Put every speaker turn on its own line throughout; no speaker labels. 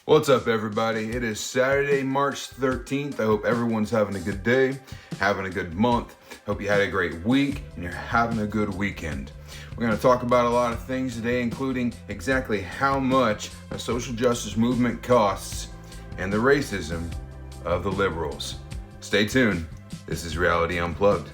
What's up, everybody? It is Saturday, March 13th. I hope everyone's having a good day, having a good month. Hope you had a great week and you're having a good weekend. We're going to talk about a lot of things today, including exactly how much a social justice movement costs and the racism of the liberals. Stay tuned. This is Reality Unplugged.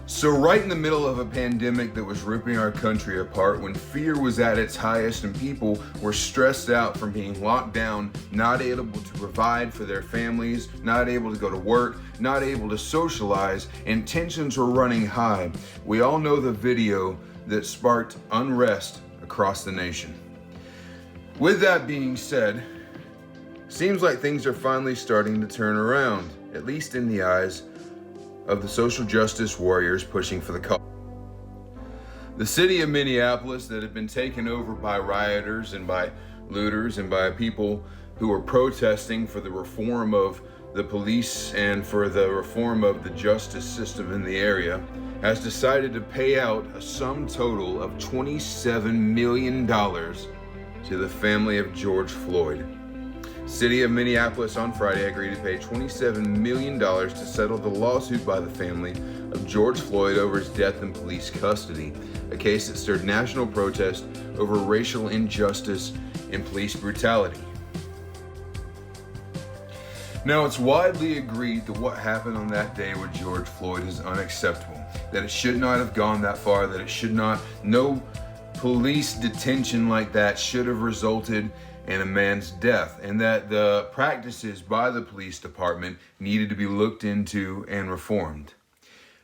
So right in the middle of a pandemic that was ripping our country apart, when fear was at its highest and people were stressed out from being locked down, not able to provide for their families, not able to go to work, not able to socialize, and tensions were running high, we all know the video that sparked unrest across the nation. With that being said, seems like things are finally starting to turn around, at least in the eyes of the social justice warriors pushing for the cause. The city of Minneapolis that had been taken over by rioters and by looters and by people who were protesting for the reform of the police and for the reform of the justice system in the area has decided to pay out a sum total of $27 million to the family of George Floyd. City of Minneapolis on Friday agreed to pay $27 million to settle the lawsuit by the family of George Floyd over his death in police custody, a case that stirred national protest over racial injustice and police brutality. Now, it's widely agreed that what happened on that day with George Floyd is unacceptable, that it should not have gone that far, that it should not, no police detention like that should have resulted in a man's death, and that the practices by the police department needed to be looked into and reformed.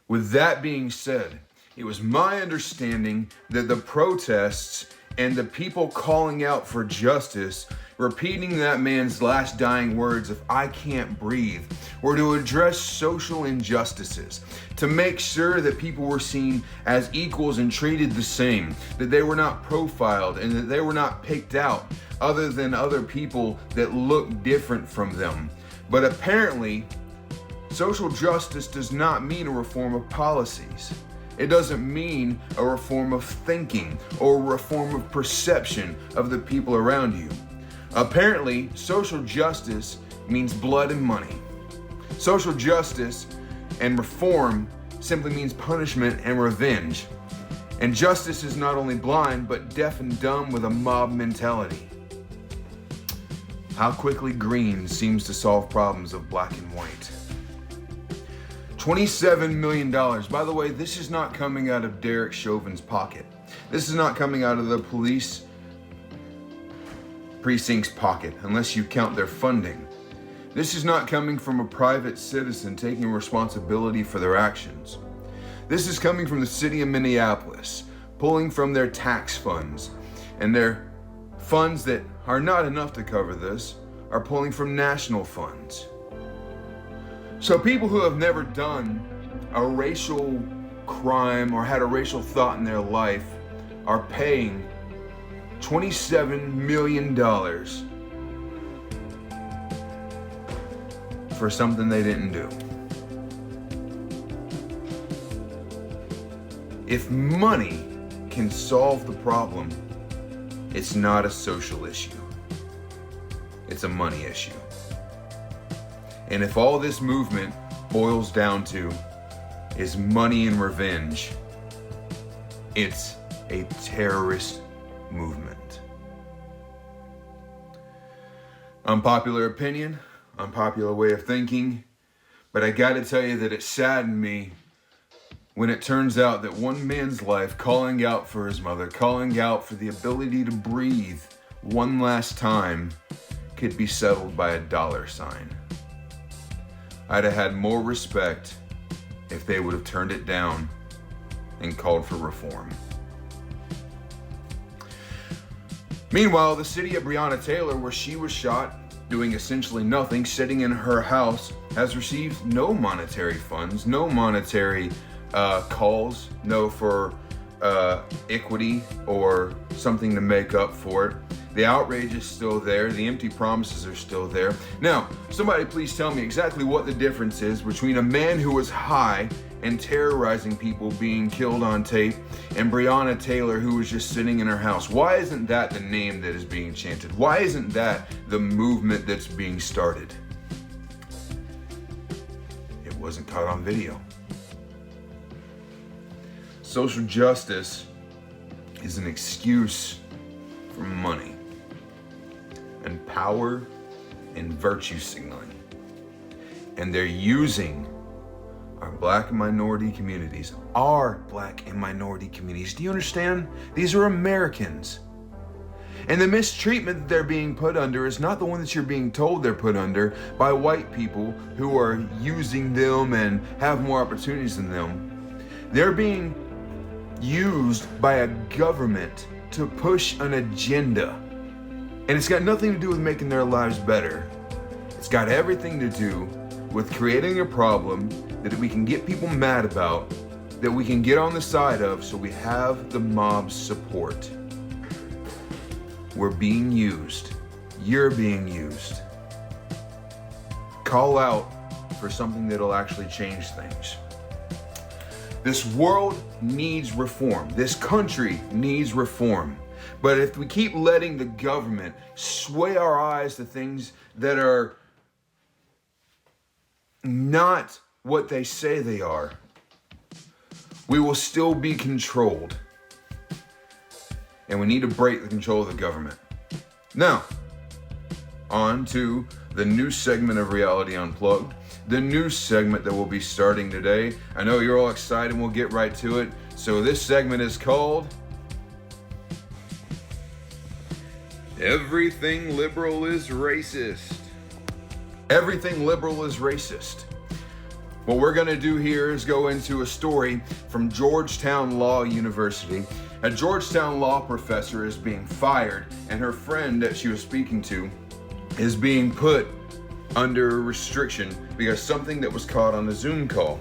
With that being said, it was my understanding that the protests and the people calling out for justice, repeating that man's last dying words of "I can't breathe," were to address social injustices, to make sure that people were seen as equals and treated the same, that they were not profiled and that they were not picked out other than other people that look different from them. But apparently, social justice does not mean a reform of policies. It doesn't mean a reform of thinking or a reform of perception of the people around you. Apparently, social justice means blood and money. Social justice and reform simply means punishment and revenge. And justice is not only blind, but deaf and dumb with a mob mentality. How quickly green seems to solve problems of black and white. $27 million. By the way, this is not coming out of Derek Chauvin's pocket. This is not coming out of the police precinct's pocket, unless you count their funding. This is not coming from a private citizen taking responsibility for their actions. This is coming from the city of Minneapolis, pulling from their tax funds, and their funds that are not enough to cover this are pulling from national funds. So people who have never done a racial crime or had a racial thought in their life are paying $27 million for something they didn't do. If money can solve the problem, it's not a social issue. It's a money issue. And if all this movement boils down to is money and revenge, it's a terrorist movement. Unpopular opinion, unpopular way of thinking, but I gotta tell you that it saddened me when it turns out that one man's life calling out for his mother, calling out for the ability to breathe one last time, could be settled by a dollar sign. I'd have had more respect if they would have turned it down and called for reform. Meanwhile, the city of Breonna Taylor, where she was shot, doing essentially nothing, sitting in her house, has received no monetary funds, no monetary calls, no for equity or something to make up for it. The outrage is still there. The empty promises are still there. Now, somebody please tell me exactly what the difference is between a man who was high and terrorizing people being killed on tape and Breonna Taylor who was just sitting in her house. Why isn't that the name that is being chanted? Why isn't that the movement that's being started? It wasn't caught on video. Social justice is an excuse for money and power and virtue signaling. And they're using our black and minority communities, our black and minority communities. Do you understand? These are Americans. And the mistreatment that they're being put under is not the one that you're being told they're put under by white people who are using them and have more opportunities than them. They're being used by a government to push an agenda. And it's got nothing to do with making their lives better. It's got everything to do with creating a problem that we can get people mad about, that we can get on the side of, so we have the mob's support. We're being used. You're being used. Call out for something that'll actually change things. This world needs reform. This country needs reform. But if we keep letting the government sway our eyes to things that are not what they say they are, we will still be controlled. And we need to break the control of the government. Now, on to the new segment of Reality Unplugged. The new segment that will be starting today. I know you're all excited, we'll get right to it. So this segment is called Everything Liberal is Racist. Everything liberal is racist. What we're going to do here is go into a story from Georgetown Law University. A Georgetown law professor is being fired, and her friend that she was speaking to is being put under restriction because something that was caught on a Zoom call.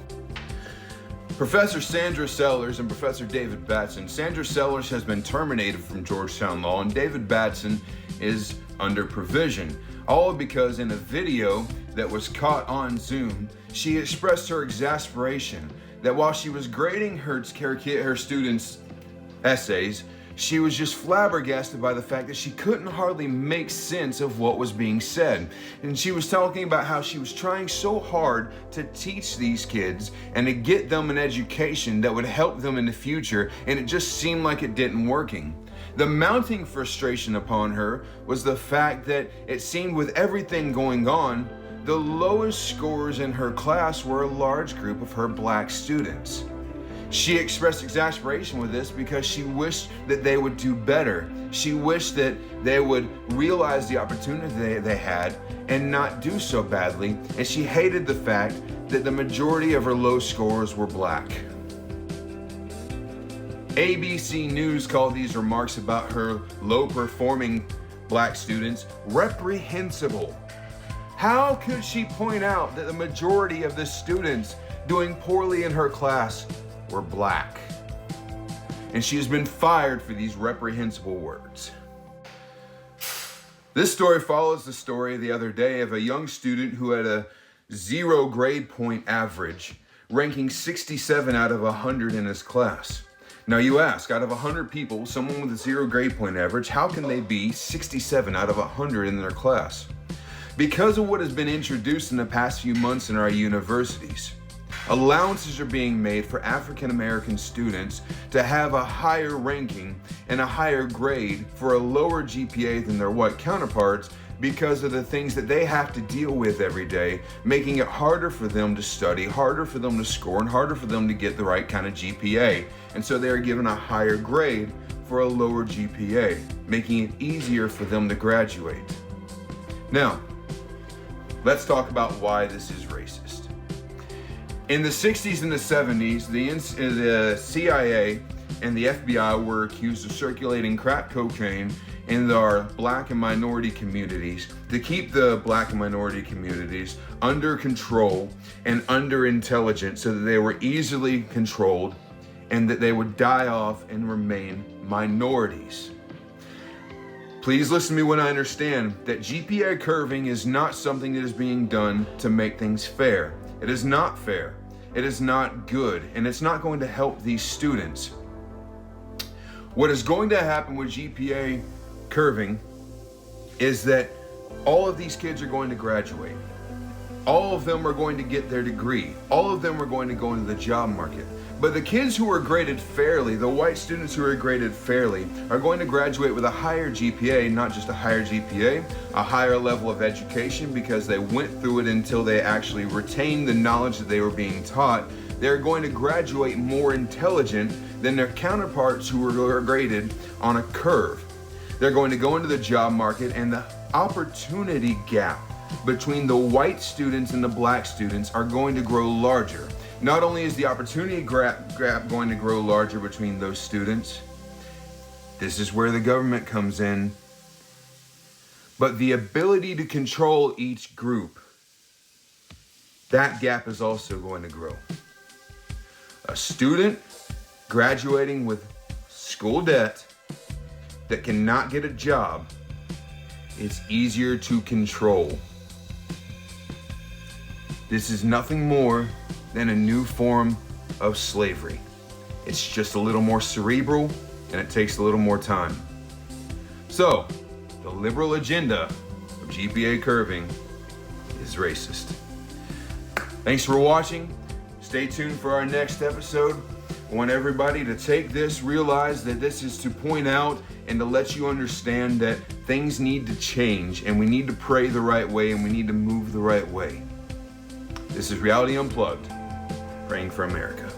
Professor Sandra Sellers and Professor David Batson. Sandra Sellers has been terminated from Georgetown Law, and David Batson is under provision. All because in a video that was caught on Zoom, she expressed her exasperation that while she was grading her students' essays, she was just flabbergasted by the fact that she couldn't hardly make sense of what was being said. And she was talking about how she was trying so hard to teach these kids and to get them an education that would help them in the future, and it just seemed like it didn't working. The mounting frustration upon her was the fact that it seemed with everything going on, the lowest scorers in her class were a large group of her black students. She expressed exasperation with this because she wished that they would do better. She wished that they would realize the opportunity they had and not do so badly. And she hated the fact that the majority of her low scorers were black. ABC News called these remarks about her low-performing black students reprehensible. How could she point out that the majority of the students doing poorly in her class were black? And she has been fired for these reprehensible words. This story follows the story the other day of a young student who had a 0 grade point average, ranking 67 out of 100 in his class. Now you ask, out of 100 people, someone with a 0 grade point average, how can they be 67 out of 100 in their class? Because of what has been introduced in the past few months in our universities, allowances are being made for African American students to have a higher ranking and a higher grade for a lower GPA than their white counterparts because of the things that they have to deal with every day, making it harder for them to study, harder for them to score, and harder for them to get the right kind of GPA. And so they are given a higher grade for a lower GPA, making it easier for them to graduate. Now, let's talk about why this is racist. In the 60s and the 70s, the CIA and the FBI were accused of circulating crack cocaine in our black and minority communities to keep the black and minority communities under control and under intelligence so that they were easily controlled and that they would die off and remain minorities. Please listen to me when I understand that GPA curving is not something that is being done to make things fair. It is not fair. It is not good, and it's not going to help these students. What is going to happen with GPA curving is that all of these kids are going to graduate. All of them are going to get their degree. All of them are going to go into the job market. But the kids who are graded fairly, the white students who are graded fairly, are going to graduate with a higher GPA, not just a higher GPA, a higher level of education, because they went through it until they actually retained the knowledge that they were being taught. They're going to graduate more intelligent than their counterparts who were graded on a curve. They're going to go into the job market, and the opportunity gap between the white students and the black students are going to grow larger. Not only is the opportunity gap going to grow larger between those students, this is where the government comes in, but the ability to control each group, that gap is also going to grow. A student graduating with school debt that cannot get a job is easier to control. This is nothing more than a new form of slavery. It's just a little more cerebral, and it takes a little more time. So, the liberal agenda of GPA curving is racist. Thanks for watching. Stay tuned for our next episode. I want everybody to take this, realize that this is to point out and to let you understand that things need to change, and we need to pray the right way, and we need to move the right way. This is Reality Unplugged, praying for America.